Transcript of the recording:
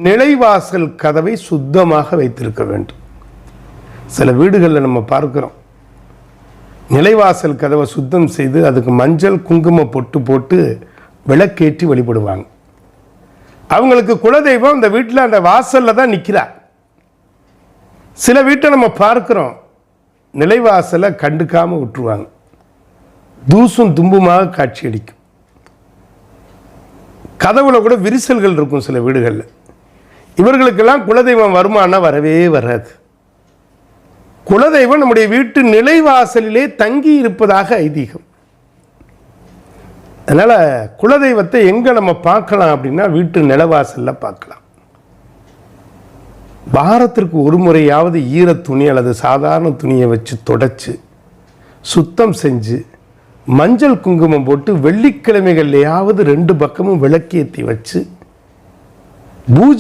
நிலைவாசல் கதவை சுத்தமாக வைத்திருக்க வேண்டும். சில வீடுகளில் நம்ம பார்க்கிறோம், நிலைவாசல் கதவை சுத்தம் செய்து அதுக்கு மஞ்சள் குங்கும பொட்டு போட்டு விளக்கேற்றி வழிபடுவாங்க. அவங்களுக்கு குலதெய்வம் அந்த வீட்டில் அந்த வாசலில் தான் நிற்கிறார். சில வீட்டை நம்ம பார்க்கிறோம், நிலைவாசலை கண்டுக்காமல் விட்டுருவாங்க, தூசும் தும்புமாக காட்சியளிக்கும். கதவுல கூட விரிசல்கள் இருக்கும் சில வீடுகளில். இவர்களுக்கெல்லாம் குலதெய்வம் வருமானா வரவே வராது. குலதெய்வம் நம்முடைய வீட்டு நிலைவாசலிலே தங்கி இருப்பதாக ஐதீகம். அதனால குலதெய்வத்தை எங்க நம்ம பார்க்கலாம் அப்படின்னா வீட்டு நிலவாசல்ல பார்க்கலாம். வாரத்திற்கு ஒரு முறையாவது ஈர துணி அல்லது சாதாரண துணியை வச்சு தொடச்சு சுத்தம் செஞ்சு மஞ்சள் குங்குமம் போட்டு வெள்ளிக்கிழமைகள்லையாவது 2 பக்கமும் விளக்கேற்றி வச்சு பூஜை